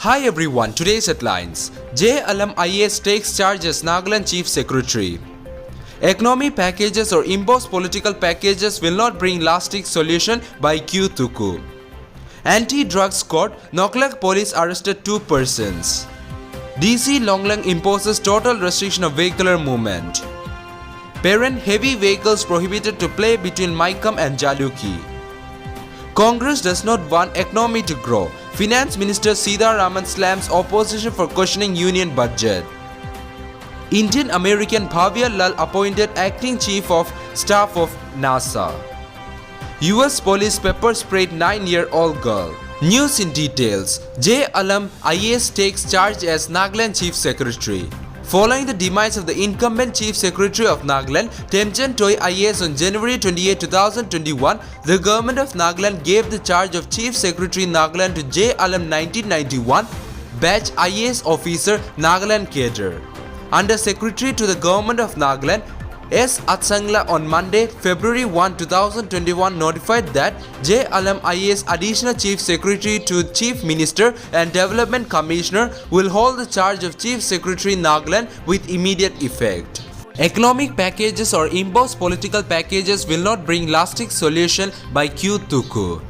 Hi everyone, today's headlines. J. Alam IAS takes charge as Nagaland Chief Secretary. Economy packages or imposed political packages will not bring lasting solution by Q Tuku. Anti-drug squad, Noklak police arrested 2 persons. DC Longlang imposes total restriction of vehicular movement. Parent heavy vehicles prohibited to play between Maikam and Jaluki. Congress does not want economy to grow. Finance Minister Sitharaman slams opposition for questioning union budget. Indian American Bhavya Lal appointed acting chief of staff of NASA. US police pepper sprayed 9-year-old girl. News in details. J. Alam IAS takes charge as Nagaland Chief Secretary. Following the demise of the incumbent Chief Secretary of Nagaland, Temchand Toy IAS on January 28, 2021, the government of Nagaland gave the charge of Chief Secretary Nagaland to J. Alam 1991, batch IAS officer Nagaland cadre. Under Secretary to the government of Nagaland, S. Atsangla on Monday, February 1, 2021 notified that J. Alam IAS Additional Chief Secretary to Chief Minister and Development Commissioner will hold the charge of Chief Secretary Nagaland with immediate effect. Economic packages or imposed political packages will not bring lasting solution by Q Tuku.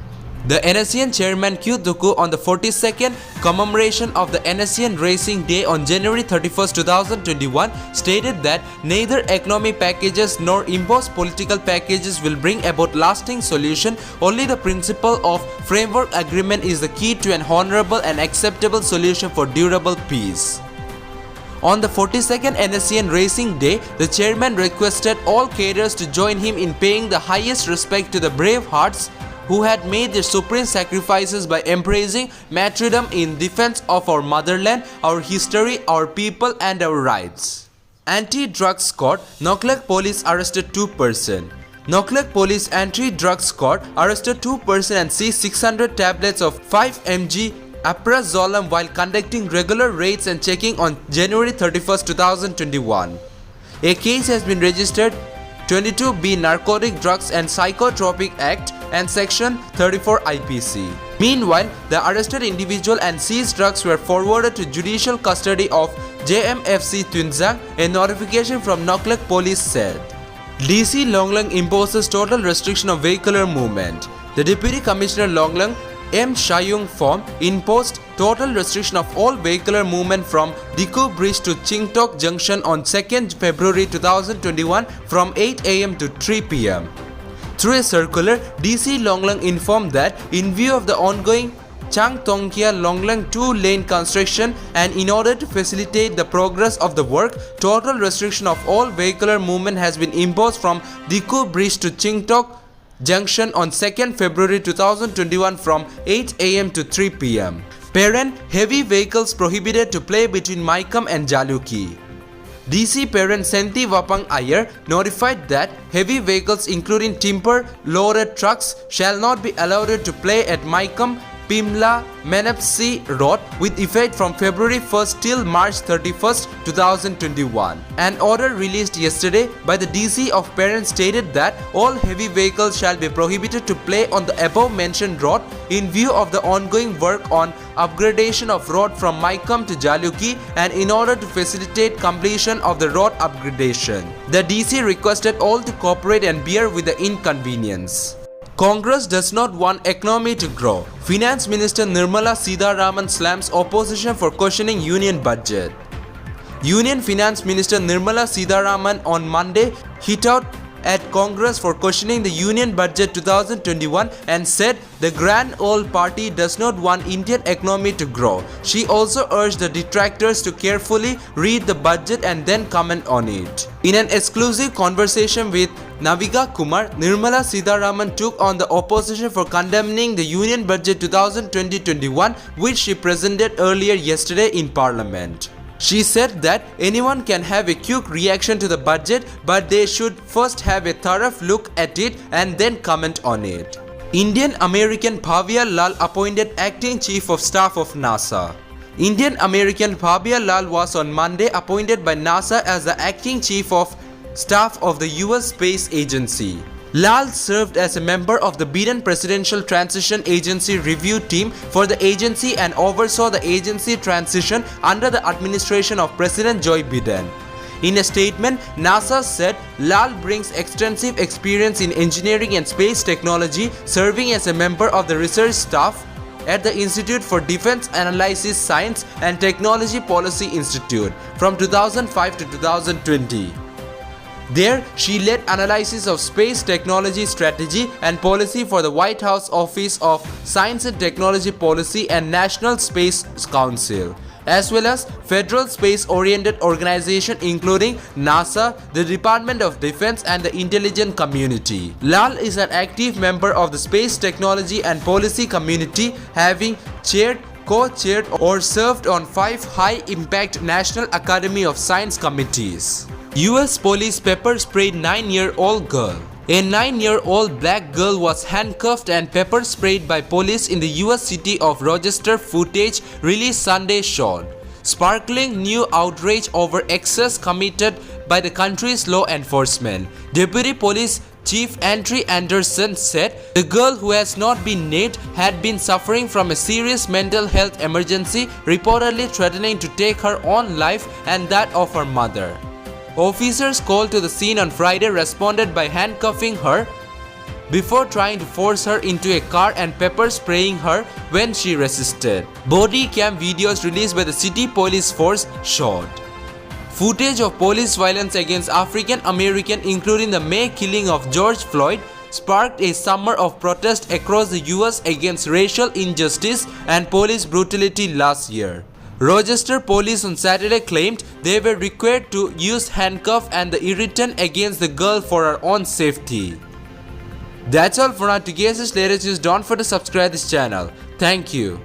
The NSCN chairman Q Tuku on the 42nd commemoration of the NSCN Racing Day on January 31, 2021 stated that neither economic packages nor imposed political packages will bring about lasting solution. Only the principle of framework agreement is the key to an honorable and acceptable solution for durable peace. On the 42nd NSCN Racing Day, the chairman requested all cadres to join him in paying the highest respect to the brave hearts who had made their supreme sacrifices by embracing martyrdom in defense of our motherland, our history, our people and our rights. Anti-drug squad, Noklak police arrested 2 persons. Noklak police anti-drug squad arrested 2 persons and seized 600 tablets of 5 mg Aprazolam while conducting regular raids and checking on January 31, 2021. A case has been registered 22B Narcotic Drugs and Psychotropic Act and Section 34 IPC. Meanwhile, the arrested individual and seized drugs were forwarded to judicial custody of JMFC Tunzang, a notification from Noklak police said. DC Longlang imposes total restriction of vehicular movement. The Deputy Commissioner Longlang M. Shayung Phom imposed total restriction of all vehicular movement from Diku Bridge to Chingtok Junction on 2nd February 2021 from 8 am to 3 pm. Through a circular, DC Longlang informed that in view of the ongoing Changtongkia Longlang 2-lane construction and in order to facilitate the progress of the work, total restriction of all vehicular movement has been imposed from Diku Bridge to Chingtok Junction on 2nd February 2021 from 8 am to 3 pm. Parent heavy vehicles prohibited to play between Maikam and Jaluki. DC Parent Senti Wapang Iyer notified that heavy vehicles including timber loaded trucks shall not be allowed to play at Maikam Pimla Menapsi Road with effect from February 1st till March 31st, 2021. An order released yesterday by the DC of Parents stated that all heavy vehicles shall be prohibited to play on the above mentioned road in view of the ongoing work on upgradation of road from Maikam to Jaluki and in order to facilitate completion of the road upgradation. The DC requested all to cooperate and bear with the inconvenience. Congress does not want economy to grow. Finance Minister Nirmala Sitharaman slams opposition for questioning union budget. Union Finance Minister Nirmala Sitharaman on Monday hit out at Congress for questioning the Union Budget 2021 and said the Grand Old Party does not want Indian economy to grow. She also urged the detractors to carefully read the budget and then comment on it. In an exclusive conversation with Naviga Kumar, Nirmala Sitharaman took on the opposition for condemning the Union Budget 2020-21 which she presented earlier yesterday in Parliament. She said that anyone can have a quick reaction to the budget but they should first have a thorough look at it and then comment on it. Indian American Bhavya Lal appointed acting chief of staff of NASA. Indian American Bhavya Lal was on Monday appointed by NASA as the acting chief of staff of the US Space Agency. Lal served as a member of the Biden Presidential Transition Agency Review Team for the agency and oversaw the agency transition under the administration of President Joe Biden. In a statement, NASA said Lal brings extensive experience in engineering and space technology, serving as a member of the research staff at the Institute for Defense Analysis Science and Technology Policy Institute from 2005 to 2020. There, she led analysis of space technology strategy and policy for the White House Office of Science and Technology Policy and National Space Council, as well as federal space-oriented organizations including NASA, the Department of Defense, and the intelligence community. Lal is an active member of the space technology and policy community, having chaired, co-chaired, or served on 5 high-impact National Academy of Science committees. US police pepper sprayed 9-year-old girl. A 9-year-old black girl was handcuffed and pepper sprayed by police in the US city of Rochester. Footage released Sunday showed sparkling new outrage over excess committed by the country's law enforcement. Deputy Police Chief Andrew Anderson said the girl, who has not been named, had been suffering from a serious mental health emergency, reportedly threatening to take her own life and that of her mother. Officers called to the scene on Friday responded by handcuffing her before trying to force her into a car and pepper spraying her when she resisted. Body cam videos released by the city police force showed footage of police violence against African Americans, including the May killing of George Floyd, sparked a summer of protest across the US against racial injustice and police brutality last year. Rochester police on Saturday claimed they were required to use handcuffs and the irritant against the girl for her own safety. That's all for now. To get this latest news, don't forget to subscribe this channel. Thank you.